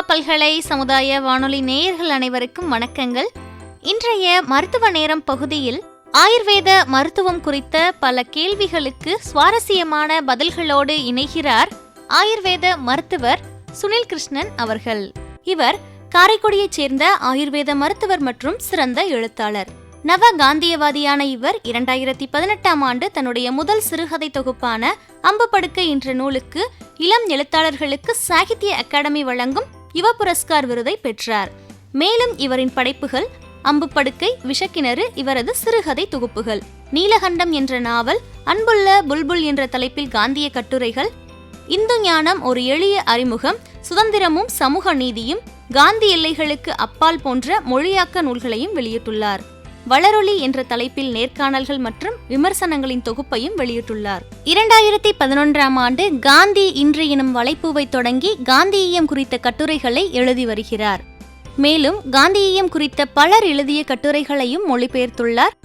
பல்கலை சமுதாய வானொலி நேயர்கள் அனைவருக்கும் வணக்கங்கள். இன்றைய மருத்துவ நேரம் பகுதியில் ஆயுர்வேத மருத்துவம் குறித்த பல கேள்விகளுக்கு சுவாரஸ்யமான பதில்களோடு இணைகிறார் ஆயுர்வேத மருத்துவர் சுனில் கிருஷ்ணன் அவர்கள். இவர் காரைக்குடியைச் சேர்ந்த ஆயுர்வேத மருத்துவர் மற்றும் சிறந்த எழுத்தாளர். நவ காந்தியவாதியான இவர் 2018ஆம் ஆண்டு தன்னுடைய முதல் சிறுகதை தொகுப்பான அம்பு படுக்கை என்ற நூலுக்கு இளம் எழுத்தாளர்களுக்கு சாகித்ய அகாடமி வழங்கும் யுவ புரஸ்கார் விருதை பெற்றார். மேலும் இவரின் படைப்புகள் அம்பு படுக்கை, விஷக்கிணறு இவரது சிறுகதை தொகுப்புகள், நீலகண்டம் என்ற நாவல், அன்புள்ள புல்புல் என்ற தலைப்பில் காந்திய கட்டுரைகள், இந்து ஞானம் ஒரு எளிய அறிமுகம், சுதந்திரமும் சமூக நீதியும், காந்தி எல்லைகளுக்கு அப்பால் போன்ற மொழியாக்க நூல்களையும் வெளியிட்டுள்ளார். வளரொலி என்ற தலைப்பில் நேர்காணல்கள் மற்றும் விமர்சனங்களின் தொகுப்பையும் வெளியிட்டுள்ளார். 2011ஆம் ஆண்டு காந்தி இன்று எனும் வலைப்பூவை தொடங்கி காந்தியியம் குறித்த கட்டுரைகளை எழுதி வருகிறார். மேலும் காந்தியியம் குறித்த பலர் எழுதிய கட்டுரைகளையும் மொழிபெயர்த்துள்ளார்.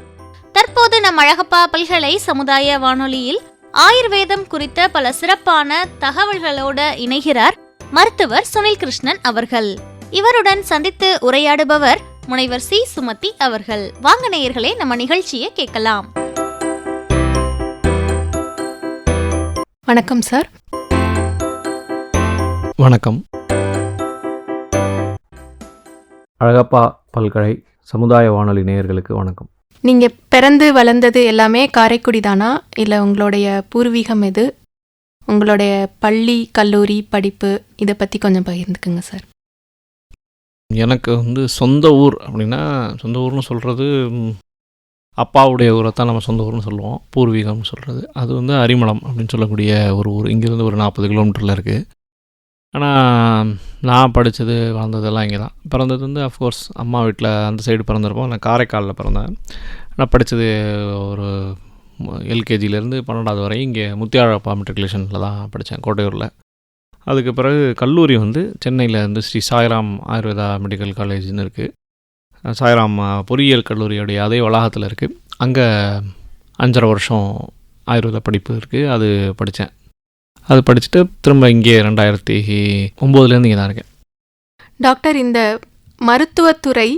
தற்போது நம் அழகப்பா பல்கலை சமுதாய வானொலியில் ஆயுர்வேதம் குறித்த பல சிறப்பான தகவல்களோடு இணைகிறார் மருத்துவர் சுனில் கிருஷ்ணன் அவர்கள். இவருடன் சந்தித்து உரையாடுபவர் முனைவர் சி. சுமதி அவர்கள். வாங்க நேயர்களே, நம்ம நிகழ்ச்சியை கேட்கலாம். வணக்கம் சார். வணக்கம். அழகப்பா பல்கலை சமுதாய வானொலி நேயர்களுக்கு வணக்கம். நீங்கள் பிறந்து வளர்ந்தது எல்லாமே காரைக்குடி தானா, இல்லை உங்களுடைய பூர்வீகம் எது? உங்களுடைய பள்ளி கல்லூரி படிப்பு இதை பற்றி கொஞ்சம் பகிர்ந்துக்குங்க சார். எனக்கு சொந்த ஊர் அப்படின்னா, சொந்த ஊர்னு சொல்கிறது அப்பாவுடைய ஊரை தான் நம்ம சொந்த ஊர்னு சொல்லுவோம். பூர்வீகம்னு சொல்கிறது அது அரிமளம் அப்படின்னு சொல்லக்கூடிய ஒரு ஊர். இங்கேருந்து ஒரு 40 கிலோமீட்டரில் இருக்குது. ஆனால் நான் படித்தது வளர்ந்ததெல்லாம் இங்கே தான். பிறந்தது அஃப்கோர்ஸ் அம்மா வீட்டில் அந்த சைடு பிறந்திருப்போம். நான் காரைக்காலில் பிறந்தேன். நான் படித்தது ஒரு எல்கேஜிலேருந்து 12வது வரை இங்கே முத்தியாழப்பா மெட்ரிகுலேஷனில் தான் படித்தேன், கோட்டையூரில். அதுக்கு பிறகு கல்லூரி சென்னையில் ஸ்ரீ சாய்ராம் ஆயுர்வேதா மெடிக்கல் காலேஜ்னு இருக்குது. சாய்ராம் பொறியியல் கல்லூரியோடைய அதே வளாகத்தில் இருக்குது. அங்கே 5.5 வருஷம் ஆயுர்வேத படிப்பு இருக்குது. அது படித்தேன். அது படிச்சுட்டு திரும்ப இங்கே 2009 இங்கே தான் இருக்கேன். டாக்டர், இந்த மருத்துவத்துறை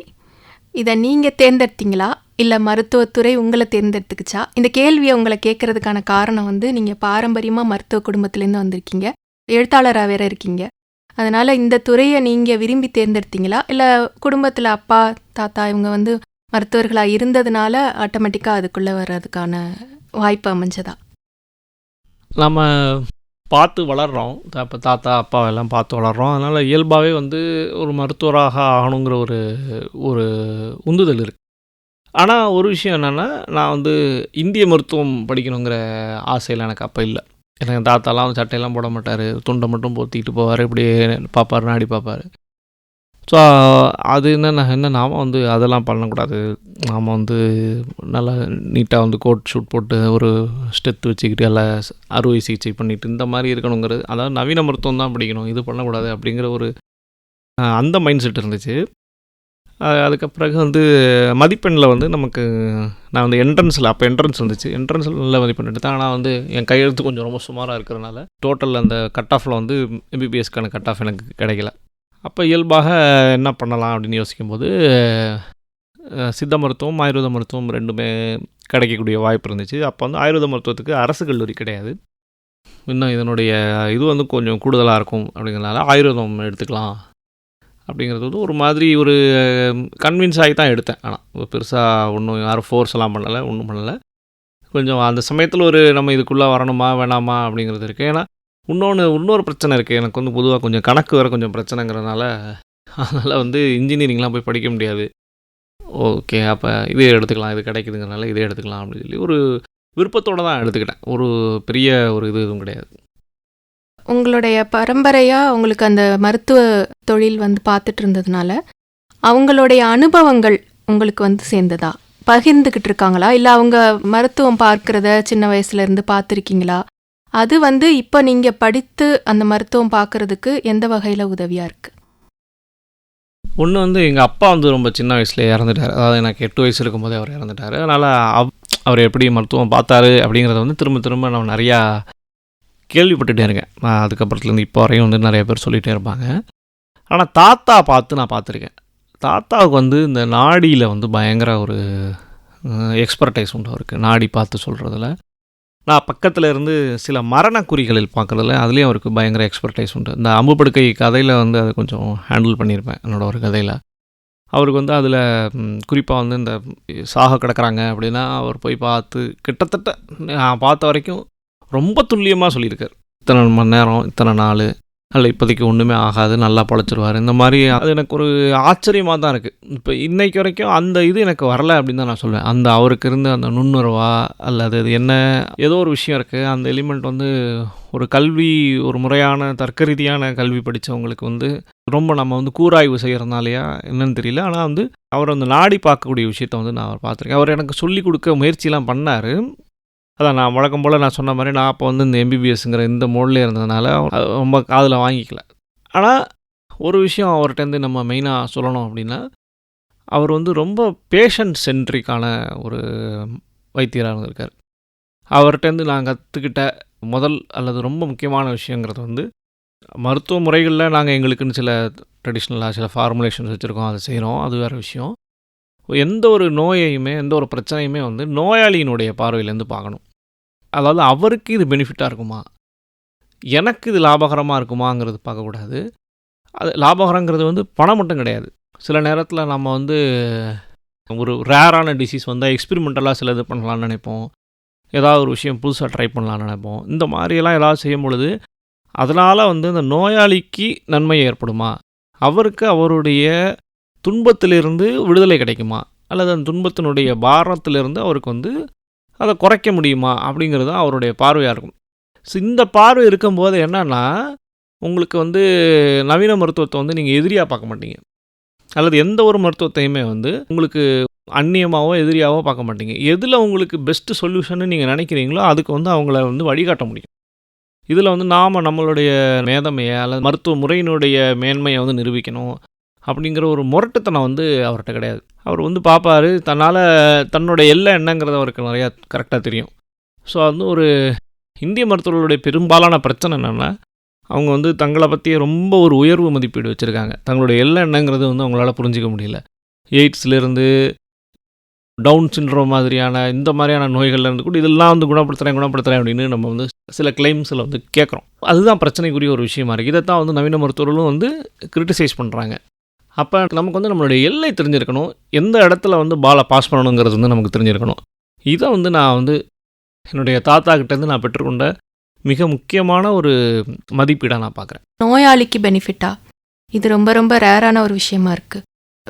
இதை நீங்கள் தேர்ந்தெடுத்தீங்களா இல்லை மருத்துவத்துறை உங்களை தேர்ந்தெடுத்துக்குச்சா? இந்த கேள்வியை உங்களை கேட்கறதுக்கான காரணம் நீங்கள் பாரம்பரியமாக மருத்துவ குடும்பத்துலேருந்து வந்திருக்கீங்க, எழுத்தாளராக வேற இருக்கீங்க. அதனால் இந்த துறையை நீங்கள் விரும்பி தேர்ந்தெடுத்தீங்களா, இல்லை குடும்பத்தில் அப்பா தாத்தா இவங்க மருத்துவர்களாக இருந்ததுனால ஆட்டோமேட்டிக்காக அதுக்குள்ளே வர்றதுக்கான வாய்ப்பு அமைஞ்சதா? நம்ம பார்த்து வளர்கிறோம். இப்போ தாத்தா அப்பாவெல்லாம் பார்த்து வளர்கிறோம். அதனால் இயல்பாகவே ஒரு மருத்துவராக ஆகணுங்கிற ஒரு உந்துதல் இருக்குது. ஆனால் ஒரு விஷயம் என்னென்னா, நான் இந்திய மருத்துவம் படிக்கணுங்கிற ஆசையில் எனக்கு அப்போ இல்லை. எனக்கு தாத்தாலாம் சட்டையெல்லாம் போட மாட்டார், துண்டை மட்டும் போத்திக்கிட்டு போவார், இப்படியே பார்ப்பார், நாடி பார்ப்பார். ஸோ அது என்ன நாம் அதெல்லாம் பண்ணக்கூடாது. நாம் நல்லா நீட்டாக கோட் ஷூட் போட்டு ஒரு ஸ்டெத்து வச்சுக்கிட்டு எல்லாம் அறுவை சிகிச்சை பண்ணிவிட்டு இந்த மாதிரி இருக்கணுங்கிறது, அதாவது நவீன மருத்துவம் தான் படிக்கணும், இது பண்ணக்கூடாது அப்படிங்கிற அந்த மைண்ட் செட் இருந்துச்சு. அதுக்கு பிறகு மதிப்பெண்ணில் நமக்கு நான் என்ட்ரன்ஸில் அப்போ என்ட்ரன்ஸ் வந்துச்சு. என்ட்ரன்ஸில் மதிப்பெண் எடுத்தேன். ஆனால் என் கையெழுத்து கொஞ்சம் ரொம்ப சுமாராக இருக்கிறனால டோட்டல் அந்த கட் ஆஃபில் எம்பிபிஎஸ்க்கான கட் ஆஃப் எனக்கு கிடைக்கல. அப்போ இயல்பாக என்ன பண்ணலாம் அப்படின்னு யோசிக்கும்போது சித்த மருத்துவம் ஆயுர்வேத மருத்துவம் ரெண்டுமே கிடைக்கக்கூடிய வாய்ப்பு இருந்துச்சு. அப்போ ஆயுர்வேத மருத்துவத்துக்கு அரசு கல்லூரி கிடையாது. இன்னும் இதனுடைய இது கொஞ்சம் கூடுதலாக இருக்கும் அப்படிங்கிறதுனால ஆயுர்வேதம் எடுத்துக்கலாம் அப்படிங்கிறது ஒரு மாதிரி ஒரு கன்வின்ஸ் ஆகி தான் எடுத்தேன். ஆனால் பெருசாக ஒன்றும் யாரும் ஃபோர்ஸ்லாம் பண்ணலை, ஒன்றும் பண்ணலை. கொஞ்சம் அந்த சமயத்தில் நம்ம இதுக்குள்ளே வரணுமா வேணாமா அப்படிங்கிறது இருக்குது. ஏன்னா இன்னொரு பிரச்சனை இருக்குது. எனக்கு பொதுவாக கொஞ்சம் கணக்கு வேறு கொஞ்சம் பிரச்சனைங்கிறதுனால அதனால் இன்ஜினியரிங்லாம் போய் படிக்க முடியாது. ஓகே, அப்போ இதே எடுத்துக்கலாம், இது கிடைக்குதுங்கிறனால இதே எடுத்துக்கலாம் அப்படின்னு சொல்லி ஒரு விருப்பத்தோடு தான் எடுத்துக்கிட்டேன். ஒரு பெரிய ஒரு எதுவும் கிடையாது. உங்களுடைய பரம்பரையாக உங்களுக்கு அந்த மருத்துவ தொழில் பார்த்துட்டு இருந்ததுனால அவங்களுடைய அனுபவங்கள் உங்களுக்கு சேர்ந்ததா? பகிர்ந்துக்கிட்டு இருக்காங்களா, இல்லை அவங்க மருத்துவம் பார்க்குறத சின்ன வயசுலேருந்து பார்த்துருக்கீங்களா? அது இப்போ நீங்கள் படித்து அந்த மருத்துவம் பார்க்குறதுக்கு எந்த வகையில் உதவியாக இருக்குது? ஒன்று எங்கள் அப்பா ரொம்ப சின்ன வயசுல இறந்துட்டார். அதாவது எனக்கு 8 வயசு இருக்கும்போதே அவர் இறந்துட்டார். அதனால் அவர் எப்படி மருத்துவம் பார்த்தாரு அப்படிங்கிறத திரும்ப திரும்ப நான் நிறையா கேள்விப்பட்டுகிட்டே இருக்கேன். அதுக்கப்புறத்துலேருந்து இப்போ வரையும் நிறைய பேர் சொல்லிகிட்டே இருப்பாங்க. ஆனால் தாத்தா பார்த்து நான் பார்த்துருக்கேன். தாத்தாவுக்கு வந்து இந்த நாடியில் வந்து பயங்கர ஒரு எக்ஸ்பர்டைஸ் உண்டு அவருக்கு, நாடி பார்த்து சொல்கிறதுல. நான் பக்கத்தில் இருந்து சில மரணக்குறிகளில் பார்க்குறதுல அதுலேயும் அவருக்கு பயங்கர எக்ஸ்பர்டைஸ் உண்டு. இந்த அம்பு படுக்கை கதையில் வந்து அதை கொஞ்சம் ஹேண்டில் பண்ணியிருப்பேன் என்னோட ஒரு கதையில். அவருக்கு வந்து அதில் குறிப்பாக வந்து இந்த சாக கிடக்குறாங்க அப்படின்னா அவர் போய் பார்த்து கிட்டத்தட்ட நான் பார்த்த வரைக்கும் ரொம்ப துல்லியமாக சொல்லியிருக்கார். இத்தனை மணி நேரம், இத்தனை நாள், அல்ல இப்போதைக்கு ஒன்றுமே ஆகாது, நல்லா பொழைச்சிருவார். இந்த மாதிரி அது எனக்கு ஒரு ஆச்சரியமாக தான் இருக்குது. இப்போ இன்றைக்கு வரைக்கும் அந்த இது எனக்கு வரலை அப்படின்னு தான் நான் சொல்லுவேன். அந்த அவருக்கு இருந்த அந்த நுண்ணுறவா அல்லது அது என்ன ஏதோ ஒரு விஷயம் இருக்குது. அந்த எலிமெண்ட் வந்து ஒரு கல்வி, ஒரு முறையான தர்க்க ரீதியான கல்வி படித்தவங்களுக்கு வந்து ரொம்ப நம்ம வந்து கூராய்வு செய்கிறதுனாலையா என்னன்னு தெரியல. ஆனால் வந்து அவர் அந்த நாடி பார்க்கக்கூடிய விஷயத்த வந்து நான் பார்த்துருக்கேன். அவர் எனக்கு சொல்லிக் கொடுக்க முயற்சிலாம் பண்ணார். அதான் நான் வழக்கம் போல் நான் சொன்ன மாதிரி நான் அப்போ வந்து இந்த எம்பிபிஎஸ்ங்கிற இந்த மோட்லேயே இருந்ததுனால ரொம்ப காதில் வாங்கிக்கல. ஆனால் ஒரு விஷயம் அவர்கிட்டருந்து நம்ம மெயினாக சொல்லணும் அப்படின்னா, அவர் வந்து ரொம்ப பேஷண்ட் சென்ட்ரிக்கான ஒரு வைத்தியராக இருந்திருக்கார். அவர்கிட்டருந்து நான் கற்றுக்கிட்ட முதல் அல்லது ரொம்ப முக்கியமான விஷயங்கிறது வந்து, மருத்துவ முறைகளில் நாங்கள் எங்களுக்குன்னு சில ட்ரெடிஷ்னலாக சில ஃபார்முலேஷன்ஸ் வச்சுருக்கோம், அதை செய்கிறோம், அது வேறு விஷயம். எந்த ஒரு நோயையுமே எந்த ஒரு பிரச்சனையுமே வந்து நோயாளியினுடைய பார்வையிலேருந்து பார்க்கணும். அதாவது அவருக்கு இது பெனிஃபிட்டாக இருக்குமா, எனக்கு இது லாபகரமாக இருக்குமாங்கிறது பார்க்கக்கூடாது. அது லாபகரங்கிறது வந்து பணம் மட்டும் கிடையாது. சில நேரத்தில் நம்ம வந்து ஒரு ரேரான டிசீஸ் வந்தால் எக்ஸ்பெரிமெண்டலாக சில இது பண்ணலான்னு நினைப்போம், ஏதாவது ஒரு விஷயம் புதுசாக ட்ரை பண்ணலான்னு நினைப்போம். இந்த மாதிரியெல்லாம் ஏதாவது செய்யும் பொழுது அதனால் வந்து இந்த நோயாளிக்கு நன்மை ஏற்படுமா, அவருக்கு அவருடைய துன்பத்திலிருந்து விடுதலை கிடைக்குமா, அல்லது அந்த துன்பத்தினுடைய பாரத்திலிருந்து அவருக்கு வந்து அதை குறைக்க முடியுமா அப்படிங்கிறது தான் அவருடைய பார்வையாக இருக்கும். ஸோ இந்த பார்வை இருக்கும்போது என்னன்னா, உங்களுக்கு வந்து நவீன மருத்துவத்தை வந்து நீங்கள் எதிரியாக பார்க்க மாட்டீங்க, அல்லது எந்த ஒரு மருத்துவத்தையுமே வந்து உங்களுக்கு அந்நியமாகவோ எதிரியாகவோ பார்க்க மாட்டீங்க. எதில் உங்களுக்கு பெஸ்ட்டு சொல்யூஷன்னு நீங்கள் நினைக்கிறீங்களோ அதுக்கு வந்து அவங்கள வந்து வழிகாட்ட முடியும். இதில் வந்து நாம் நம்மளுடைய மேதமையை அல்லது மருத்துவ முறையினுடைய மேன்மையை வந்து நிரூபிக்கணும் அப்படிங்கிற ஒரு முரட்டுத்தனம் வந்து அவர்கிட்ட கிடையாது. அவர் வந்து பார்ப்பார், தன்னால் தன்னோட எல்லை என்னங்கிறது அவருக்கு நிறையா கரெக்டாக தெரியும். ஸோ வந்து ஒரு இந்திய மருத்துவர்களுடைய பெரும்பாலான பிரச்சனை என்னென்னா, அவங்க வந்து தங்களை பற்றிய ரொம்ப ஒரு உயர்வு மதிப்பீடு வச்சுருக்காங்க. தங்களுடைய எல்லை என்னங்கிறது வந்து அவங்களால புரிஞ்சிக்க முடியல. எய்ட்ஸ்லேருந்து டவுன் சிண்ட்ரோம் மாதிரியான இந்த மாதிரியான நோய்கள்லேருந்து கூட இதெல்லாம் வந்து குணப்படுத்துகிறேன் அப்படின்னு நம்ம வந்து சில கிளைம்ஸில் வந்து கேட்குறோம். அதுதான் பிரச்சனைக்குரிய ஒரு விஷயமா இருக்குது. இதைத்தான் வந்து நவீன மருத்துவர்களும் வந்து கிரிட்டிசைஸ் பண்ணுறாங்க. அப்போ நமக்கு வந்து நம்மளுடைய எல்லை தெரிஞ்சிருக்கணும், எந்த இடத்துல வந்து பாலை பாஸ் பண்ணணுங்கிறது வந்து நமக்கு தெரிஞ்சிருக்கணும். இதை வந்து நான் வந்து என்னுடைய தாத்தா கிட்டேருந்து நான் பெற்றுக்கொண்ட மிக முக்கியமான ஒரு மதிப்பீடாக நான் பார்க்குறேன். நோயாளிக்கு பெனிஃபிட்டா இது ரொம்ப ரொம்ப ரேரான ஒரு விஷயமா இருக்குது.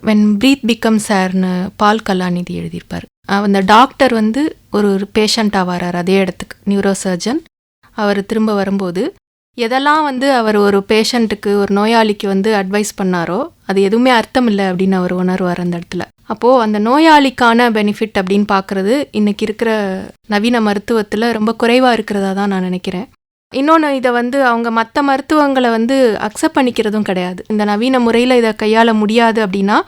வென் பிரீத் பிகம்ஸ் ஏர்னு பால் கலாநிதி எழுதியிருப்பார். அந்த டாக்டர் வந்து ஒரு பேஷண்ட்டாக வரார் அதே இடத்துக்கு, நியூரோ சர்ஜன். அவர் திரும்ப வரும்போது எதெல்லாம் வந்து அவர் ஒரு பேஷண்ட்டுக்கு, ஒரு நோயாளிக்கு வந்து அட்வைஸ் பண்ணாரோ அது எதுவுமே அர்த்தம் இல்லை அப்படின்னு அவர் உணர்வார் அந்த இடத்துல. அப்போது அந்த நோயாளிக்கான பெனிஃபிட் அப்படின்னு பார்க்குறது இன்றைக்கி இருக்கிற நவீன மருத்துவத்தில் ரொம்ப குறைவாக இருக்கிறதா தான் நான் நினைக்கிறேன். இன்னொன்று, இதை வந்து அவங்க மற்ற மருத்துவங்களை வந்து அக்செப்ட் பண்ணிக்கிறதும் கிடையாது. இந்த நவீன முறையில் இதை கையாள முடியாது அப்படின்னா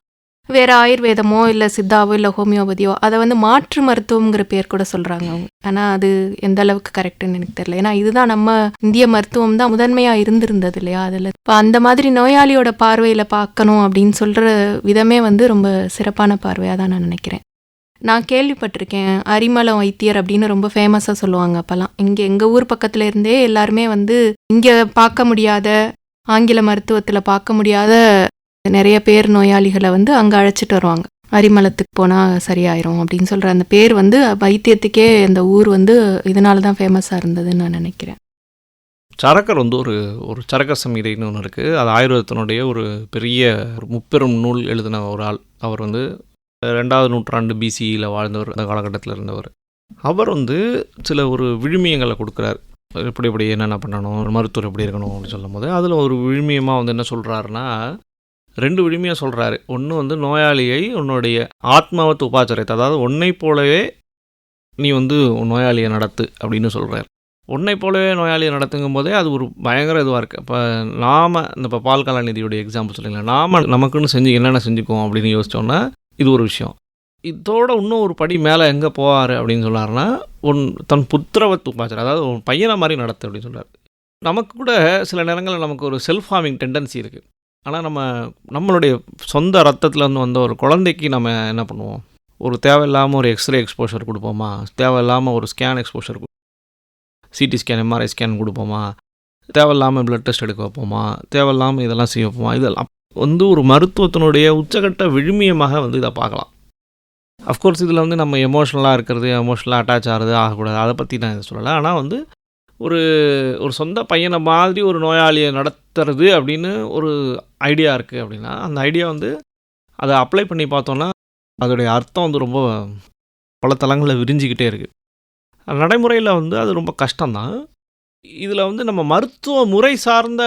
வேறு ஆயுர்வேதமோ இல்லை சித்தாவோ இல்லை ஹோமியோபதியோ அதை வந்து மாற்று மருத்துவங்கிற பேர் கூட சொல்கிறாங்க அவங்க. ஆனால் அது எந்த அளவுக்கு கரெக்டுன்னு எனக்கு தெரியல. ஏன்னா இதுதான் நம்ம இந்திய மருத்துவம் தான் முதன்மையாக இருந்திருந்தது இல்லையா. அதில் இப்போ அந்த மாதிரி நோயாளியோட பார்வையில் பார்க்கணும் அப்படின்னு சொல்கிற விதமே வந்து ரொம்ப சிறப்பான பார்வையாக தான் நான் நினைக்கிறேன். நான் கேள்விப்பட்டிருக்கேன், அரிமளம் வைத்தியர் அப்படின்னு ரொம்ப ஃபேமஸாக சொல்லுவாங்க அப்போல்லாம். இங்கே எங்கள் ஊர் பக்கத்தில் இருந்தே எல்லாருமே வந்து இங்கே பார்க்க முடியாத, ஆங்கில மருத்துவத்தில் பார்க்க முடியாத நிறைய பேர் நோயாளிகளை வந்து அங்கே அழைச்சிட்டு வருவாங்க. அரிமளத்துக்கு போனால் சரியாயிரும் அப்படின்னு சொல்கிற அந்த பேர் வந்து வைத்தியத்துக்கே அந்த ஊர் வந்து இதனால தான் ஃபேமஸாக இருந்ததுன்னு நான் நினைக்கிறேன். சரக்கர் வந்து ஒரு சரக்க சம்ஹிதைன்னு ஒன்று இருக்குது. அது ஆயுர்வேதத்தினுடைய ஒரு பெரிய ஒரு முப்பெரும் நூல் எழுதின ஒரு ஆள். அவர் வந்து 2ஆம் நூற்றாண்டு பிசியில் வாழ்ந்தவர், அந்த காலகட்டத்தில் இருந்தவர். அவர் வந்து சில ஒரு விழுமியங்களை கொடுக்குறார். எப்படி என்னென்ன பண்ணணும், மருத்துவர் எப்படி இருக்கணும் அப்படின்னு சொல்லும் போது அதில் ஒரு விழுமியமாக வந்து என்ன சொல்கிறாருன்னா, 2 விழுமியாக சொல்கிறாரு. ஒன்று வந்து நோயாளியை உன்னுடைய ஆத்மாவத்து உபாச்சாரத்தை, அதாவது உன்னை போலவே நீ வந்து நோயாளியை நடத்து அப்படின்னு சொல்கிறார். உன்னை போலவே நோயாளியை நடத்துங்கும் போதே அது ஒரு பயங்கர இதுவாக இருக்குது. இப்போ நாம் இந்த இப்போ பால் கலாநிதியோடைய எக்ஸாம்பிள் சொல்லிங்களா, நாம் நமக்குன்னு என்னென்ன செஞ்சுக்குவோம் அப்படின்னு யோசித்தோன்னா இது ஒரு விஷயம். இதோட இன்னும் ஒரு படி மேலே எங்கே போவார் அப்படின்னு சொன்னார்னா, தன் புத்திரவத்து உபாச்சாரம், அதாவது ஒரு பையனை மாதிரி நடத்து அப்படின்னு சொல்கிறார். நமக்கு கூட சில நேரங்களில் நமக்கு ஒரு செல்ஃப் ஹார்மிங் டெண்டன்சி இருக்குது. ஆனால் நம்மளுடைய சொந்த ரத்தத்துலேருந்து வந்த ஒரு குழந்தைக்கு நம்ம என்ன பண்ணுவோம், ஒரு தேவையில்லாமல் ஒரு எக்ஸ்ரே எக்ஸ்போஷர் கொடுப்போமா, தேவையில்லாமல் ஒரு scan exposure, CT scan MRI scan கொடுப்போமா, தேவையில்லாமல் பிளட் டெஸ்ட் எடுக்க வைப்போமா, தேவையில்லாமல் இதெல்லாம் செய்ய வைப்போமா. இதெல்லாம் ஒரு மருத்துவத்தினுடைய உச்சகட்ட விழுமியமாக இதை பார்க்கலாம். அஃப்கோர்ஸ் இதில் நம்ம எமோஷ்னலாக இருக்கிறது, எமோஷ்னலாக அட்டாச் ஆகிறது ஆகக்கூடாது, அதை பற்றி நான் இதை சொல்லலை. ஆனால் ஒரு ஒரு சொந்த பையனை மாதிரி ஒரு நோயாளியை நடத்துறது அப்படின்னு ஒரு ஐடியா இருக்குது அப்படின்னா, அந்த ஐடியா அதை அப்ளை பண்ணி பார்த்தோன்னா அதோடைய அர்த்தம் ரொம்ப பல தளங்களில் விரிஞ்சிக்கிட்டே இருக்குது. நடைமுறையில் அது ரொம்ப கஷ்டம்தான். இதில் நம்ம மருத்துவ முறை சார்ந்த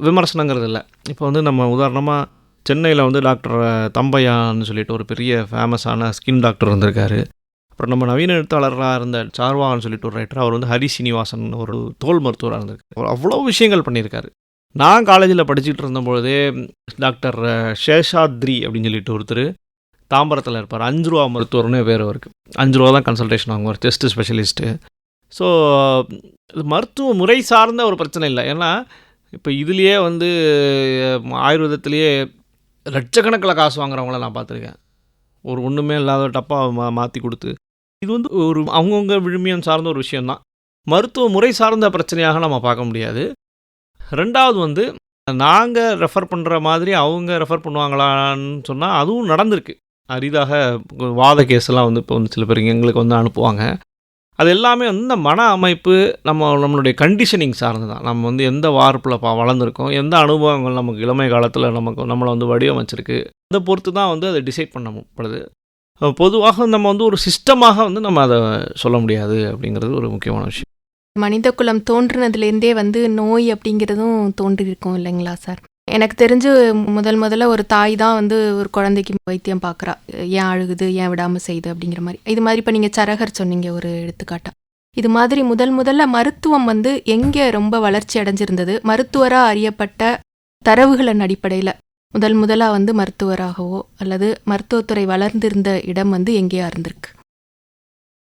விமர்சனங்கிறது இல்லை. இப்போ நம்ம உதாரணமாக சென்னையில் டாக்டர் தம்பையான்னு சொல்லிட்டு ஒரு பெரிய ஃபேமஸான ஸ்கின் டாக்டர் இருந்திருக்காரு. அப்புறம் நம்ம நவீன எழுத்தாளராக இருந்த சார்வான்னு சொல்லிட்டு ஒரு ரைட்டர், அவர் ஹரி சீனிவாசன் ஒரு தோல் மருத்துவராக இருந்திருக்காரு. அவர் அவ்வளோ விஷயங்கள் பண்ணியிருக்காரு. நான் காலேஜில் படிச்சுட்டு இருந்தபொழுதே டாக்டர் சேஷாத்ரி அப்படின்னு சொல்லிட்டு ஒருத்தர் தாம்பரத்தில் இருப்பார். 5 ரூபா மருத்துவர்னே பேர் அவருக்கு. 5 ரூபா தான் கன்சல்டேஷன் வாங்குவார், செஸ்ட் ஸ்பெஷலிஸ்ட்டு. ஸோ மருத்துவ முறை சார்ந்த ஒரு பிரச்சனை இல்லை. ஏன்னா இப்போ இதுலேயே ஆயுர்வேதத்திலேயே லட்சக்கணக்கில் காசு வாங்குறவங்கள நான் பார்த்துருக்கேன். ஒரு ஒன்றுமே இல்லாத டப்பாக மாற்றி கொடுத்து, இது ஒரு அவங்கவுங்க விழுமியம் சார்ந்த ஒரு விஷயந்தான். மருத்துவ முறை சார்ந்த பிரச்சனையாக நம்ம பார்க்க முடியாது. ரெண்டாவது நாங்கள் ரெஃபர் பண்ணுற மாதிரி அவங்க ரெஃபர் பண்ணுவாங்களான்னு சொன்னால் அதுவும் நடந்திருக்கு. அரிதாக வாத கேஸ்லாம் இப்போ சில பேர் எங்களுக்கு அனுப்புவாங்க. அது எல்லாமே இந்த மன அமைப்பு நம்மளுடைய கண்டிஷனிங் சார்ந்து தான். நம்ம எந்த வார்ப்பில் வளர்ந்துருக்கோம், எந்த அனுபவங்கள் நமக்கு இளமை காலத்தில் நம்மளை வடிவமைச்சிருக்கு, அதை பொறுத்து தான் அதை டிசைட் பண்ணப்படுது. பொதுவாக நம்ம ஒரு சிஸ்டமாக நம்ம அதை சொல்ல முடியாது அப்படிங்கிறது ஒரு முக்கியமான விஷயம். மனித குலம் தோன்றினதுலேருந்தே நோய் அப்படிங்கிறதும் தோன்றியிருக்கும் இல்லைங்களா சார்? எனக்கு தெரிஞ்சு முதல்ல ஒரு தாய் தான் ஒரு குழந்தைக்கு வைத்தியம் பார்க்குறா, ஏன் அழுகுது, ஏன் விடாமல் செய்யுது அப்படிங்கிற மாதிரி. இது மாதிரி இப்போ நீங்கள் சரகர் சொன்னீங்க ஒரு எடுத்துக்காட்டா. இது மாதிரி முதல்ல மருத்துவம் எங்கே ரொம்ப வளர்ச்சி அடைஞ்சிருந்தது, மருத்துவராக அறியப்பட்ட தரவுகளின் அடிப்படையில் முதலாக மருத்துவராகவோ அல்லது மருத்துவத்துறை வளர்ந்திருந்த இடம் எங்கேயா இருந்திருக்கு?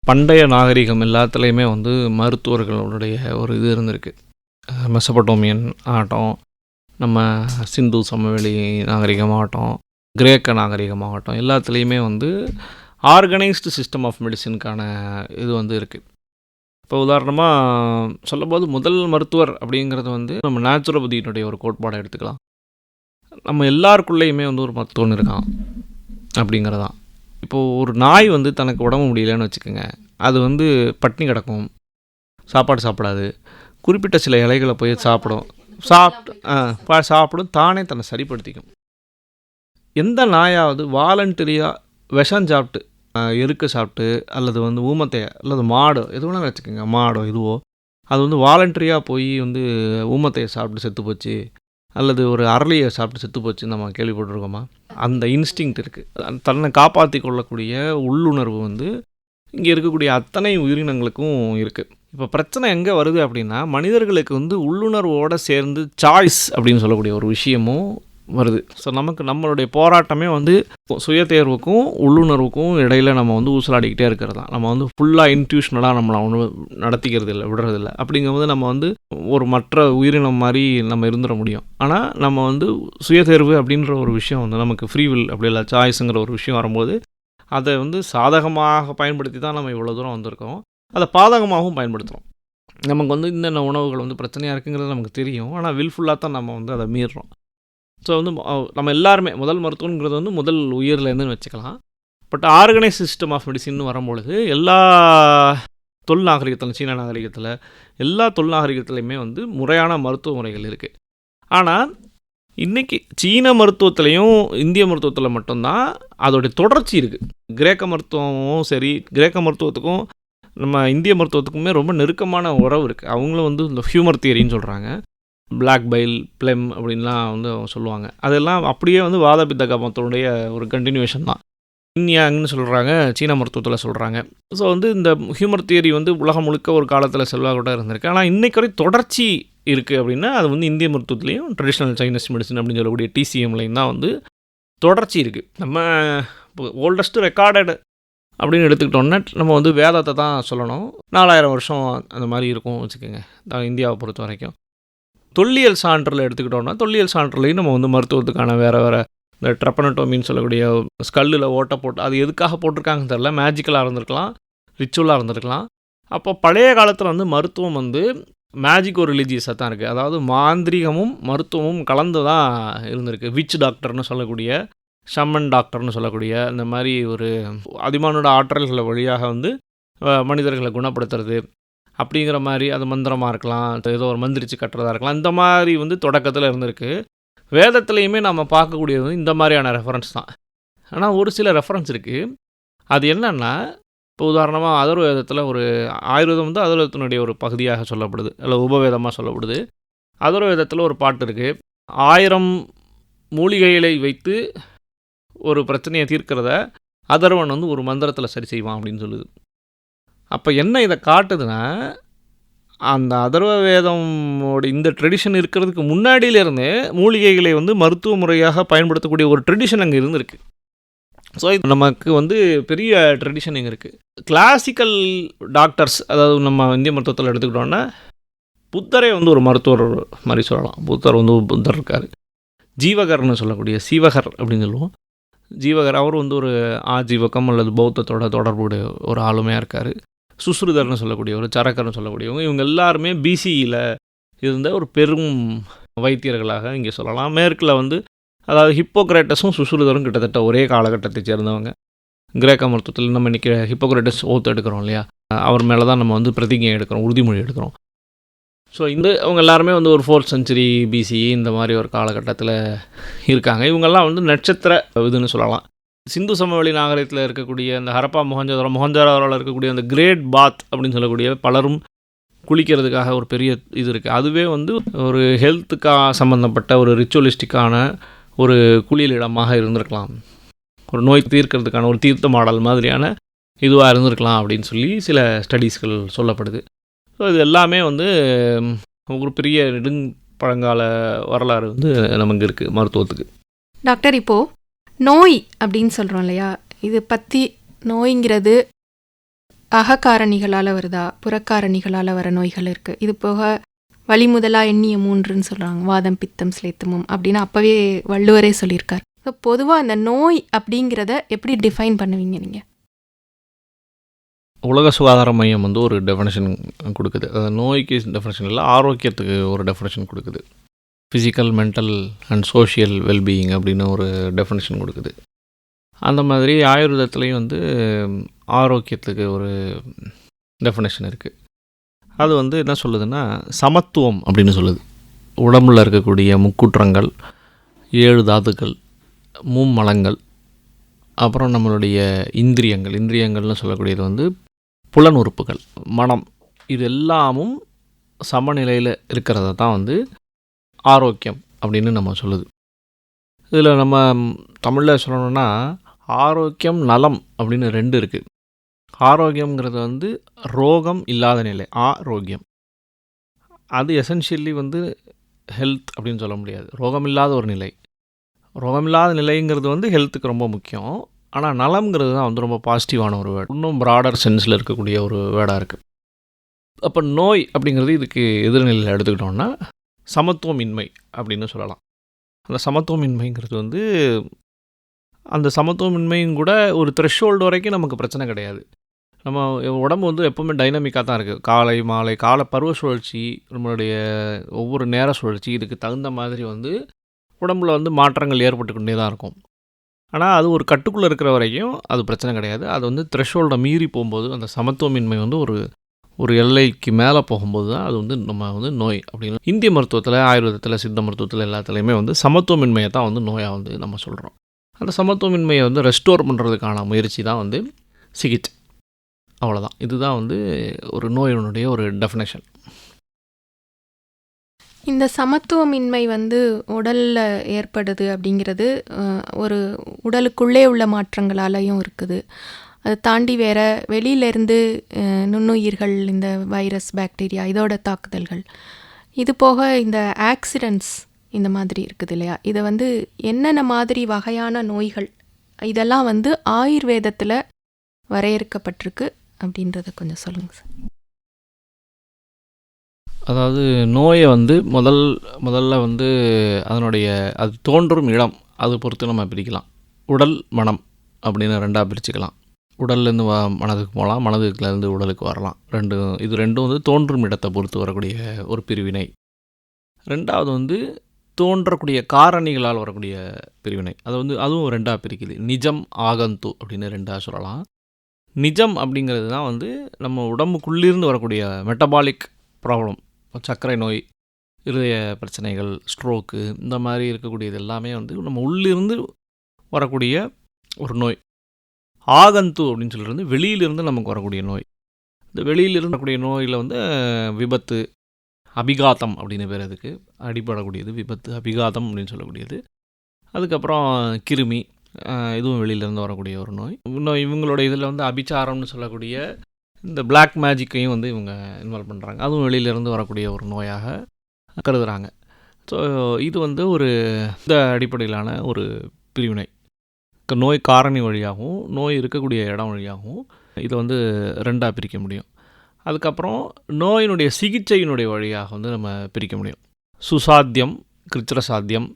பண்டைய நாகரிகம் எல்லாத்துலேயுமே மருத்துவர்களுடைய ஒரு இது இருந்திருக்கு. மெசபடோமியன் ஆகட்டும், நம்ம சிந்து சமவெளி நாகரிகமாகட்டும், கிரேக்க நாகரிகமாகட்டும், எல்லாத்துலேயுமே ஆர்கனைஸ்டு சிஸ்டம் ஆஃப் மெடிசினுக்கான இது இருக்குது. இப்போ உதாரணமாக சொல்லும்போது முதல் மருத்துவர் அப்படிங்கிறது நம்ம நேச்சுரோபதியினுடைய ஒரு கோட்பாடை எடுத்துக்கலாம். நம்ம எல்லாருக்குள்ளேயுமே ஒரு மருத்துவன் இருக்கான் அப்படிங்கிறதான். இப்போது ஒரு நாய் தனக்கு உடம்பு முடியலன்னு வச்சுக்கோங்க, அது பட்டினி கிடக்கும், சாப்பாடு சாப்பிடாது, குறிப்பிட்ட சில இலைகளை போய் சாப்பிடும், சாப்பிடும், தானே தன்னை சரிப்படுத்திக்கும். எந்த நாயாவது வாலண்டரியாக விஷம் சாப்பிட்டு, எருக்க சாப்பிட்டு, அல்லது ஊமத்தை அல்லது மாடோ எது வேணாலும் வச்சுக்கோங்க, மாடோ இதுவோ, அது வாலண்டரியாக போய் ஊமத்தையை சாப்பிட்டு செத்து போச்சு, அல்லது ஒரு அரளியை சாப்பிட்டு செத்து போச்சு நம்ம கேள்விப்பட்டிருக்கோமா? அந்த இன்ஸ்டிங்க்ட் இருக்குது. தன்னை காப்பாற்றி கொள்ளக்கூடிய உள்ளுணர்வு இங்கே இருக்கக்கூடிய அத்தனை உயிரினங்களுக்கும் இருக்குது. இப்போ பிரச்சனை எங்கே வருது அப்படின்னா, மனிதர்களுக்கு உள்ளுணர்வோடு சேர்ந்து சாய்ஸ் அப்படின்னு சொல்லக்கூடிய ஒரு விஷயமும் வருது. ஸோ நம்மளுடைய போராட்டமே சுய தேர்வுக்கும் உள்ளுணர்வுக்கும் இடையில் நம்ம ஊசலாடிக்கிட்டே இருக்கிறது தான். நம்ம ஃபுல்லாக இன்ட்யூஷனலாக நம்மளை நடத்திக்கிறது இல்லை, விடுறதில்லை. அப்படிங்கும்போது நம்ம ஒரு மற்ற உயிரினம் மாதிரி நம்ம இருந்துட முடியும். ஆனால் நம்ம சுய தேர்வு அப்படின்ற ஒரு விஷயம் நமக்கு ஃப்ரீவில் அப்படி இல்லை, சாய்ஸுங்கிற ஒரு விஷயம் வரும்போது அதை சாதகமாக பயன்படுத்தி தான் நம்ம இவ்வளோ தூரம் வந்திருக்கோம். அதை பாதகமாகவும் பயன்படுத்துகிறோம். நமக்கு இன்னென்ன உணவுகள் பிரச்சனையாக இருக்குங்கிறது நமக்கு தெரியும், ஆனால் வில்ஃபுல்லாக தான் நம்ம அதை மீறுறோம். ஸோ நம்ம எல்லாருமே முதல் மருத்துவங்கிறது முதல் உயிர்லேருந்துன்னு வச்சுக்கலாம். But organise system of medicine வரும்பொழுது எல்லா தொல் நாகரிகத்தில், சீன நாகரிகத்தில், எல்லா தொல் நாகரிகத்துலேயுமே முறையான மருத்துவ முறைகள் இருக்குது. ஆனால் இன்றைக்கி சீன மருத்துவத்துலேயும் இந்திய மருத்துவத்தில் மட்டும்தான் அதோடைய தொடர்ச்சி இருக்குது. கிரேக்க மருத்துவமும் சரி, கிரேக்க மருத்துவத்துக்கும் நம்ம இந்திய மருத்துவத்துக்குமே ரொம்ப நெருக்கமான உறவு இருக்குது. அவங்களும் இந்த ஹியூமர் தியரின்னு சொல்கிறாங்க, பிளாக் பைல், பிளெம் அப்படின்லாம் அவங்க சொல்லுவாங்க. அதெல்லாம் அப்படியே வாதபித்த கபத்தினுடைய ஒரு கண்டினியூஷன் தான். இன்யாங்னு சொல்கிறாங்க, சீன மருத்துவத்தில் சொல்கிறாங்க. ஸோ இந்த ஹியூமர் தியரி உலகம் முழுக்க ஒரு காலத்தில் செல்வாக கூட இருந்திருக்கு. ஆனால் இன்றைக்கு வரை தொடர்ச்சி இருக்குது அப்படின்னா அது இந்திய மருத்துவத்துலேயும் ட்ரெடிஷ்னல் சைனீஸ் மெடிசன் அப்படின்னு சொல்லக்கூடிய டிசிஎம்லையும் தான் தொடர்ச்சி இருக்குது. நம்ம ஓல்டஸ்ட்டு ரெக்கார்டட் அப்படின்னு எடுத்துக்கிட்டோன்னா நம்ம வேதத்தை தான் சொல்லணும். 4000 வருஷம் அந்த மாதிரி இருக்கும் வச்சுக்கோங்க, இந்தியாவை பொறுத்த வரைக்கும். தொல்லியல் சான்றில் எடுத்துக்கிட்டோம்னா தொல்லியல் சான்றுலையும் நம்ம வந்து மருத்துவத்துக்கான வேறு வேறு இந்த ட்ரெப்பனட்டோமின்னு சொல்லக்கூடிய ஸ்கல்லில் ஓட்டை போட்டு அது எதுக்காக போட்டிருக்காங்கன்னு தெரில, மேஜிக்கலாக இருந்திருக்கலாம், ரிச்சுவலாக இருந்திருக்கலாம். அப்போ பழைய காலத்தில் வந்து மருத்துவம் வந்து மேஜிக் ஒரு ரிலீஜியஸாக தான் இருக்குது. அதாவது மாந்திரிகமும் மருத்துவமும் கலந்து தான் இருந்திருக்கு. விச் டாக்டர்னு சொல்லக்கூடிய, ஷமன் டாக்டர்னு சொல்லக்கூடிய இந்த மாதிரி ஒரு அதிமானோட ஆற்றல்களை வழியாக வந்து மனிதர்களை குணப்படுத்துறது அப்படிங்கிற மாதிரி, அது மந்திரமாக இருக்கலாம், ஏதோ ஒரு மந்திரிச்சு கட்டுறதா இருக்கலாம், இந்த மாதிரி வந்து தொடக்கத்தில் இருந்திருக்கு. வேதத்துலேயுமே நம்ம பார்க்கக்கூடியது வந்து இந்த மாதிரியான ரெஃபரன்ஸ் தான். ஆனால் ஒரு சில ரெஃபரன்ஸ் இருக்குது. அது என்னென்னா, இப்போ உதாரணமாக அதர்வேதத்தில் ஒரு ஆயுர்வேதம் வந்து அதர்வேதத்தினுடைய ஒரு பகுதியாக சொல்லப்படுது, இல்லை உபவேதமாக சொல்லப்படுது. அதர்வேதத்தில் ஒரு பாட்டு இருக்குது, 1000 மூலிகைகளை வைத்து ஒரு பிரச்சனையை தீர்க்கிறத அதர்வன் வந்து ஒரு மந்திரத்தில் சரி செய்வான் அப்படின்னு சொல்லுது. அப்போ என்ன இதை காட்டுதுன்னா, அந்த அதர்வ வேதமோட இந்த ட்ரெடிஷன் இருக்கிறதுக்கு முன்னாடியிலேருந்தே மூலிகைகளை வந்து மருத்துவ முறையாக பயன்படுத்தக்கூடிய ஒரு ட்ரெடிஷன் அங்கே இருந்திருக்கு. ஸோ இது நமக்கு வந்து பெரிய ட்ரெடிஷன் இங்கே இருக்குது. கிளாசிக்கல் டாக்டர்ஸ், அதாவது நம்ம இந்திய மருத்துவத்தில் எடுத்துக்கிட்டோன்னா புத்தரை வந்து ஒரு மருத்துவர் மாதிரி சொல்லலாம். புத்தர் வந்து புத்தர் இருக்கார். ஜீவகர்னு சொல்லக்கூடிய சீவகர் அப்படின்னு சொல்லுவோம். ஜீவகர் அவர் வந்து ஒரு ஆஜீவகம் அல்லது பௌத்தத்தோட தொடர்புடைய ஒரு ஆளுமையாக இருக்கார். சுஸ்ருதர்னு சொல்லக்கூடியவர், சரக்கர்னு சொல்லக்கூடியவங்க, இவங்க எல்லாருமே பிசியில் இருந்த ஒரு பெரும் வைத்தியர்களாக இங்கே சொல்லலாம். மேற்கில் வந்து அதாவது ஹிப்போக்ரேட்டஸும் சுஸ்ருதரும் கிட்டத்தட்ட ஒரே காலகட்டத்தை சேர்ந்தவங்க. கிரேக்க மருத்துவத்தில் நம்ம இன்றைக்கி ஹிப்போக்ரேட்டஸ் ஓத்து எடுக்கிறோம் இல்லையா, அவர் மேலே தான் நம்ம வந்து பிரதிஜை எடுக்கிறோம், உறுதிமொழி எடுக்கிறோம். ஸோ அவங்க எல்லாருமே வந்து ஒரு 4th century BCE இந்த மாதிரி ஒரு காலகட்டத்தில் இருக்காங்க. இவங்கெல்லாம் வந்து நட்சத்திர இதுன்னு சொல்லலாம். சிந்து சமவெளி நாகரிகத்தில் இருக்கக்கூடிய அந்த ஹரப்பா மொஹஞ்சதாரோவில் இருக்கக்கூடிய அந்த கிரேட் பாத் அப்படின்னு சொல்லக்கூடிய பலரும் குளிக்கிறதுக்காக ஒரு பெரிய இது இருக்குது. அதுவே வந்து ஒரு ஹெல்த்துக்காக சம்மந்தப்பட்ட ஒரு ரிச்சுவலிஸ்டிக்கான ஒரு குளியலிடமாக இருந்திருக்கலாம், ஒரு நோய் தீர்க்கிறதுக்கான ஒரு தீர்த்த மாடல் மாதிரியான இதுவாக இருந்திருக்கலாம் அப்படின்னு சொல்லி சில ஸ்டடீஸ்கள் சொல்லப்படுது. ஸோ இது எல்லாமே வந்து ஒரு பெரிய நெடும்பழங்கால வரலாறு வந்து நமக்கு இருக்குது மருத்துவத்துக்கு. டாக்டர், இப்போது நோய் அப்படின்னு சொல்கிறோம் இல்லையா, இது பற்றி நோய்ங்கிறது அகக்காரணிகளால் வருதா, புறக்காரணிகளால் வர நோய்கள் இருக்குது. இது போக வழி முதலாக எண்ணிய 3ன்னு சொல்கிறாங்க, வாதம் பித்தம் ஸ்லேத்தமும் அப்படின்னு அப்போவே வள்ளுவரே சொல்லியிருக்கார். ஸோ பொதுவாக அந்த நோய் அப்படிங்கிறத எப்படி டிஃபைன் பண்ணுவீங்க நீங்கள்? உலக சுகாதார மையம் வந்து ஒரு டெஃபினேஷன் கொடுக்குது. நோய்க்கு டெஃபினேஷன் இல்லை, ஆரோக்கியத்துக்கு ஒரு டெஃபினேஷன் கொடுக்குது. Physical, mental and social wellbeing அப்படின்னு ஒரு டெஃபினேஷன் கொடுக்குது. அந்த மாதிரி ஆயுர்வேதத்துலேயும் வந்து ஆரோக்கியத்துக்கு ஒரு டெஃபினேஷன் இருக்குது. அது வந்து என்ன சொல்லுதுன்னா, சமத்துவம் அப்படின்னு சொல்லுது. உடம்புல இருக்கக்கூடிய முக்குற்றங்கள், 7 தாதுக்கள், மும்மலங்கள், அப்புறம் நம்மளுடைய இந்திரியங்கள்னு சொல்லக்கூடியது வந்து புலன் உறுப்புகள், மனம், இது எல்லாமும் சமநிலையில் இருக்கிறத தான் வந்து ஆரோக்கியம் அப்படின்னு நம்ம சொல்லுது. இதில் நம்ம தமிழில் சொல்லணும்னா ஆரோக்கியம், நலம் அப்படின்னு 2 இருக்குது. ஆரோக்கியங்கிறது வந்து ரோகம் இல்லாத நிலை, ஆரோக்கியம். அது எசென்ஷியலி வந்து ஹெல்த் அப்படின்னு சொல்ல முடியாது, ரோகம் இல்லாத ஒரு நிலை. ரோகம் இல்லாத நிலைங்கிறது வந்து ஹெல்த்துக்கு ரொம்ப முக்கியம். ஆனால் நலம்ங்கிறது தான் வந்து ரொம்ப பாசிட்டிவான ஒரு வேர்டு, இன்னும் ப்ராடர் சென்ஸில் இருக்கக்கூடிய ஒரு வேர்டாக இருக்குது. அப்போ நோய் அப்படிங்கிறது இதுக்கு எதிர்நிலையில் எடுத்துக்கிட்டோம்னா சமத்துவமின்மை அப்படின்னு சொல்லலாம். அந்த சமத்துவமின்மைங்கிறது வந்து அந்த சமத்துவமின்மையும் கூட ஒரு த்ரெஷ்ஹோல்டு வரைக்கும் நமக்கு பிரச்சனை கிடையாது. நம்ம உடம்பு வந்து எப்போவுமே டைனமிக்காக தான் இருக்குது. காலை மாலை கால பருவ சுழற்சி, நம்மளுடைய ஒவ்வொரு நேர சுழற்சி, இதுக்கு தகுந்த மாதிரி வந்து உடம்புல வந்து மாற்றங்கள் ஏற்பட்டு கொண்டே தான் இருக்கும். ஆனால் அது ஒரு கட்டுக்குள்ளே இருக்கிற வரைக்கும் அது பிரச்சனை கிடையாது. அது வந்து த்ரெஷ்ஹோல்டை மீறி போகும்போது அந்த சமத்துவமின்மை வந்து ஒரு எல்லைக்கு மேலே போகும்போது தான் அது வந்து நம்ம வந்து நோய் அப்படின்னு. இந்திய மருத்துவத்தில், ஆயுர்வேதத்தில், சித்த மருத்துவத்தில் எல்லாத்துலேயுமே வந்து சமத்துவமின்மையை தான் வந்து நோயாக வந்து நம்ம சொல்கிறோம். அந்த சமத்துவமின்மையை வந்து ரெஸ்டோர் பண்ணுறதுக்கான முயற்சி தான் வந்து சிகிச்சை. அவ்வளோதான். இதுதான் வந்து ஒரு நோயினுடைய ஒரு டெஃபினேஷன். இந்த சமத்துவமின்மை வந்து உடலில் ஏற்படுது அப்படிங்கிறது ஒரு உடலுக்குள்ளே உள்ள மாற்றங்களாலையும் இருக்குது. அதை தாண்டி வேறு வெளியிலேருந்து நுண்ணுயிர்கள், இந்த வைரஸ், பாக்டீரியா, இதோட தாக்குதல்கள், இது போக இந்த ஆக்சிடென்ட்ஸ் இந்த மாதிரி இருக்குது இல்லையா, இதை வந்து என்னென்ன மாதிரி வகையான நோய்கள் இதெல்லாம் வந்து ஆயுர்வேதத்தில் வரையறுக்கப்பட்டிருக்கு அப்படின்றத கொஞ்சம் சொல்லுங்கள் சார். அதாவது நோயை வந்து முதல்ல வந்து அதனுடைய அது தோன்றும் இடம் அது பொறுத்து நம்ம பிரிக்கலாம். உடல், மனம் அப்படின்னு 2ஆக பிரிச்சுக்கலாம். உடல்லேருந்து மனதுக்கு போகலாம், மனதுலேருந்து உடலுக்கு வரலாம். இது ரெண்டும் வந்து தோன்றும் இடத்தை பொறுத்து வரக்கூடிய ஒரு பிரிவினை. 2வது வந்து தோன்றக்கூடிய காரணிகளால் வரக்கூடிய பிரிவினை. அது வந்து அதுவும் 2ஆக பிரிக்குது. நிஜம், ஆகந்து அப்படின்னு 2ஆக சொல்லலாம். நிஜம் அப்படிங்கிறது தான் வந்து நம்ம உடம்புக்குள்ளிருந்து வரக்கூடிய மெட்டபாலிக் ப்ராப்ளம், சர்க்கரை நோய், இருதய பிரச்சனைகள், ஸ்ட்ரோக்கு, இந்த மாதிரி இருக்கக்கூடியது எல்லாமே வந்து நம்ம உள்ளிருந்து வரக்கூடிய ஒரு நோய். ஆகந்து அப்படின்னு சொல்கிறது வெளியிலிருந்து நமக்கு வரக்கூடிய நோய். இந்த வெளியிலிருந்து வரக்கூடிய நோயில் வந்து விபத்து, அபிகாத்தம் அப்படின்னு பேர், அதுக்கு அடிபடக்கூடியது விபத்து, அபிகாத்தம் அப்படின்னு சொல்லக்கூடியது. அதுக்கப்புறம் கிருமி, இதுவும் வெளியிலேருந்து வரக்கூடிய ஒரு நோய். இன்னும் இவங்களோட இதில் வந்து அபிச்சாரம்னு சொல்லக்கூடிய இந்த பிளாக் மேஜிக்கையும் வந்து இவங்க இன்வால்வ் பண்ணுறாங்க. அதுவும் வெளியிலேருந்து வரக்கூடிய ஒரு நோயாக கருதுகிறாங்க. ஸோ இது வந்து இந்த அடிப்படையிலான ஒரு பிரிவினை. நோய் காரணி வழியாகவும் நோய் இருக்கக்கூடிய இடம் வழியாகவும் இதை வந்து 2ஆக பிரிக்க முடியும். அதுக்கப்புறம் நோயினுடைய சிகிச்சையினுடைய வழியாக வந்து நம்ம பிரிக்க முடியும். சுசாத்தியம், கிருச்சிரசாத்தியம்,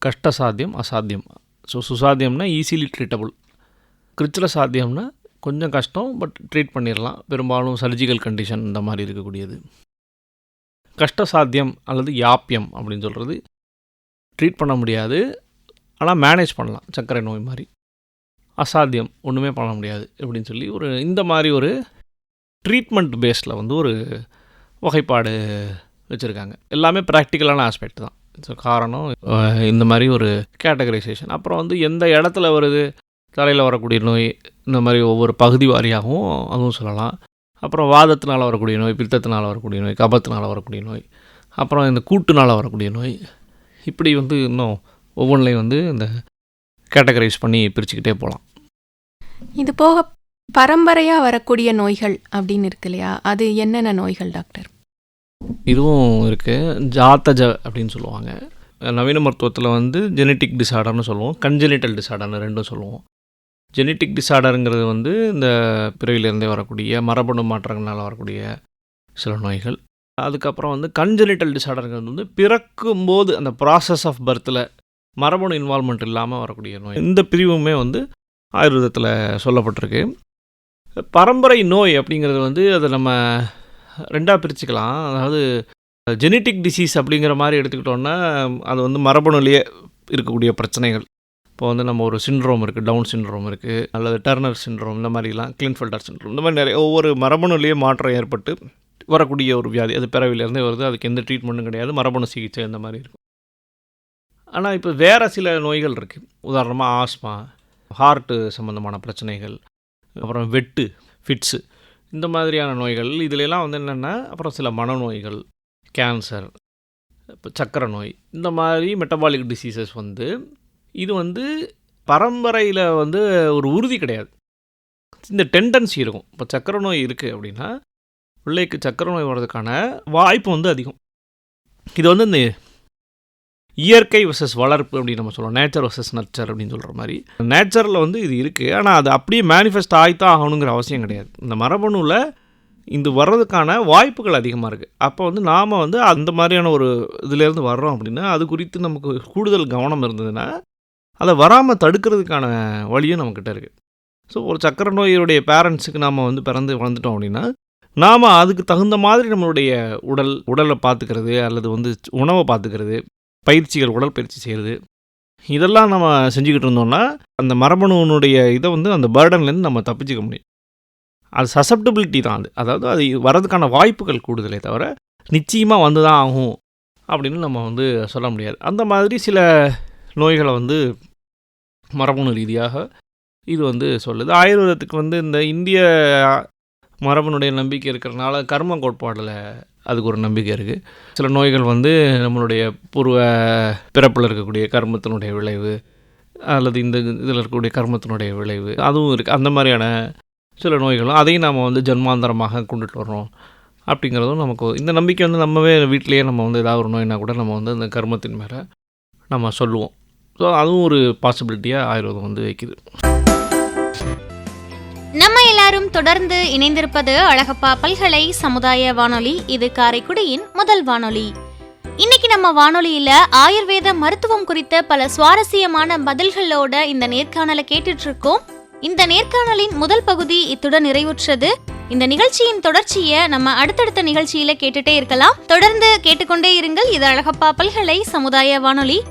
கஷ்டசாத்தியம், அசாத்தியம். ஸோ சுசாத்தியம்னா ஈஸிலி ட்ரீட்டபுள், கிருச்சிரசாத்தியம்னா கொஞ்சம் கஷ்டம் பட் ட்ரீட் பண்ணிடலாம், பெரும்பாலும் சர்ஜிக்கல் கண்டிஷன் இந்த மாதிரி இருக்கக்கூடியது. கஷ்டசாத்தியம் அல்லது யாப்பியம் அப்படின்னு சொல்கிறது ட்ரீட் பண்ண முடியாது, ஆனால் மேனேஜ் பண்ணலாம், சர்க்கரை நோய் மாதிரி. அசாத்தியம், ஒன்றுமே பண்ண முடியாது அப்படின்னு சொல்லி இந்த மாதிரி ஒரு ட்ரீட்மெண்ட் பேஸில் வந்து ஒரு வகைப்பாடு வச்சுருக்காங்க. எல்லாமே ப்ராக்டிக்கலான ஆஸ்பெக்ட் தான். ஸோ காரணம் இந்த மாதிரி ஒரு கேட்டகரைசேஷன். அப்புறம் வந்து எந்த இடத்துல வருது, தலையில் வரக்கூடிய நோய், இந்த மாதிரி ஒவ்வொரு பகுதி வாரியாகவும் அதுவும் சொல்லலாம். அப்புறம் வாதத்தினால் வரக்கூடிய நோய், பித்தத்தினால் வரக்கூடிய நோய், கபத்தினால் வரக்கூடிய நோய், அப்புறம் இந்த கூட்டுனால் வரக்கூடிய நோய், இப்படி வந்து இன்னும் ஒவ்வொன்றிலையும் வந்து இந்த கேட்டகரைஸ் பண்ணி பிரிச்சுக்கிட்டே போகலாம். இது போக பரம்பரையாக வரக்கூடிய நோய்கள் அப்படின்னு இருக்கு இல்லையா, அது என்னென்ன நோய்கள் டாக்டர்? இதுவும் இருக்குது. ஜாத்தஜ அப்படின்னு சொல்லுவாங்க. நவீன மருத்துவத்தில் வந்து ஜெனட்டிக் டிஸார்டர்னு சொல்லுவோம், கன்ஜெனிட்டல் டிஸார்டர்னு ரெண்டும் சொல்லுவோம். ஜெனட்டிக் டிஸார்டருங்கிறது வந்து இந்த பிறவிலேருந்தே வரக்கூடிய மரபணு மாற்றங்களால் வரக்கூடிய சில நோய்கள். அதுக்கப்புறம் வந்து கன்ஜெனிட்டல் டிஸார்டருங்கிறது வந்து பிறக்கும்போது அந்த ப்ராசஸ் ஆஃப் பர்த்தில் மரபணு இன்வால்மெண்ட் இல்லாமல் வரக்கூடிய நோய். இந்த பிரிவுமே வந்து ஆயுர்வேதத்தில் சொல்லப்பட்டிருக்கு. பரம்பரை நோய் அப்படிங்கிறது வந்து அதை நம்ம 2ஆக பிரிச்சுக்கலாம். அதாவது ஜெனட்டிக் டிசீஸ் அப்படிங்கிற மாதிரி எடுத்துக்கிட்டோன்னா அது வந்து மரபணுலேயே இருக்கக்கூடிய பிரச்சனைகள். இப்போ வந்து நம்ம ஒரு சிண்ட்ரோம் இருக்குது, டவுன் சிண்ட்ரோம் இருக்குது, அல்லது டர்னர் சிண்ட்ரோம், இந்த மாதிரிலாம் கிளின்ஃபெல்டர் சிண்ட்ரோம், இந்த மாதிரி நிறைய ஒவ்வொரு மரபணுலேயே மாற்றம் ஏற்பட்டு வரக்கூடிய ஒரு வியாதி. அது பிறவிலேருந்தே வருது, அதுக்கு எந்த ட்ரீட்மெண்ட்டும் கிடையாது, மரபணு சிகிச்சை இந்த மாதிரி இருக்கும். ஆனால் இப்போ வேறு சில நோய்கள் இருக்குது. உதாரணமாக ஆஸ்மா, ஹார்ட்டு சம்மந்தமான பிரச்சனைகள், அப்புறம் வெட்டு, ஃபிட்ஸு, இந்த மாதிரியான நோய்கள். இதிலெல்லாம் வந்து என்னென்னா அப்புறம் சில மனநோய்கள், கேன்சர், இப்போ சக்கரை நோய், இந்த மாதிரி மெட்டபாலிக் டிசீசஸ் வந்து இது வந்து பரம்பரையில் வந்து ஒரு உறுதி கிடையாது, இந்த டெண்டன்சி இருக்கும். இப்போ சக்கரை நோய் இருக்குது அப்படின்னா பிள்ளைக்கு சக்கரை நோய் வர்றதுக்கான வாய்ப்பு வந்து அதிகம். இது வந்து இந்த இயற்கை வர்சஸ் வளர்ப்பு அப்படின்னு நம்ம சொல்லுவோம், நேச்சர் வர்சஸ் நர்ச்சர் அப்படின்னு சொல்கிற மாதிரி. நேச்சரில் வந்து இது இருக்குது, ஆனால் அது அப்படியே மேனிஃபெஸ்ட் ஆகித்தான் ஆகணுங்கிற அவசியம் கிடையாது. இந்த மரபணுவில் இது வர்றதுக்கான வாய்ப்புகள் அதிகமாக இருக்குது. அப்போ வந்து நாம் வந்து அந்த மாதிரியான ஒரு இதுலேருந்து வர்றோம் அப்படின்னா அது குறித்து நமக்கு கூடுதல் கவனம் இருந்ததுன்னா அதை வராமல் தடுக்கிறதுக்கான வழியும் நம்மக்கிட்ட இருக்குது. ஸோ ஒரு சக்கரை நோயுடைய பேரண்ட்ஸுக்கு நாம் வந்து பிறந்து வளர்ந்துட்டோம் அப்படின்னா நாம் அதுக்கு தகுந்த மாதிரி நம்மளுடைய உடலை பார்த்துக்கிறது, அல்லது வந்து உணவை பார்த்துக்கிறது, பயிற்சிகள், உடற்பயிற்சி செய்கிறது, இதெல்லாம் நம்ம செஞ்சுக்கிட்டு இருந்தோம்னா அந்த மரபணுனுடைய இதை வந்து அந்த பேர்டன்லேருந்து நம்ம தப்பிச்சிக்க முடியும். அது சசப்டபிலிட்டி தான் அது, அதாவது அது வர்றதுக்கான வாய்ப்புகள் கூடுதலே தவிர நிச்சயமாக வந்து தான் ஆகும் அப்படின்னு நம்ம வந்து சொல்ல முடியாது. அந்த மாதிரி சில நோய்களை வந்து மரபணு ரீதியாக இது வந்து சொல்லுது. ஆயுர்வேதத்துக்கு வந்து இந்த இந்திய மரபணுடைய நம்பிக்கை இருக்கிறதுனால கர்ம கோட்பாடில் அதுக்கு ஒரு நம்பிக்கை இருக்குது. சில நோய்கள் வந்து நம்மளுடைய பூர்வ பிறப்பில் இருக்கக்கூடிய கர்மத்தினுடைய விளைவு, அல்லது இந்த இதில் இருக்கக்கூடிய கர்மத்தினுடைய விளைவு, அதுவும் இருக்குது. அந்த மாதிரியான சில நோய்களும் அதையும் நாம் வந்து ஜன்மாந்தரமாக கொண்டுட்டு வர்றோம் அப்படிங்கிறதும் நமக்கு இந்த நம்பிக்கை வந்து நம்மவே வீட்டிலேயே நம்ம வந்து ஏதாவது ஒரு நோய்னா கூட நம்ம வந்து அந்த கர்மத்தின் மேலே நம்ம சொல்லுவோம். ஸோ அதுவும் ஒரு பாசிபிலிட்டியாக ஆயுர்வேதம் வந்து வைக்குது. நம்ம எல்லாரும் தொடர்ந்து இணைந்திருப்பது அழகப்பா பல்கலை சமுதாய வானொலி. இது காரைக்குடியின் முதல் வானொலி. இன்னைக்கு நம்ம வானொலியில ஆயுர்வேத மருத்துவம் குறித்த பல சுவாரஸ்யமான பதில்களோட இந்த நேர்காணலை கேட்டுட்டு இருக்கோம். இந்த நேர்காணலின் முதல் பகுதி இத்துடன் நிறைவுற்றது. இந்த நிகழ்ச்சியின் தொடர்ச்சியை நம்ம அடுத்தடுத்த நிகழ்ச்சியில கேட்டுட்டே இருக்கலாம். தொடர்ந்து கேட்டுக்கொண்டே இருங்கள். இது அழகப்பா பல்கலை சமுதாய வானொலி.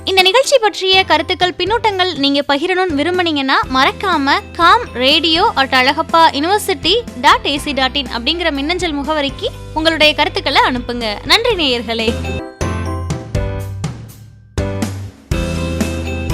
இந்த நிகழ்ச்சி பற்றிய கருத்துக்கள், பின்னூட்டங்கள் நீங்க பகிரணும்னு விரும்புனீங்கன்னா மறக்காம kam.radio@alagappa.university.ac.in அப்படிங்கிற மின்னஞ்சல் முகவரிக்கு உங்களுடைய கருத்துக்களை அனுப்புங்க. நன்றி நேயர்களே.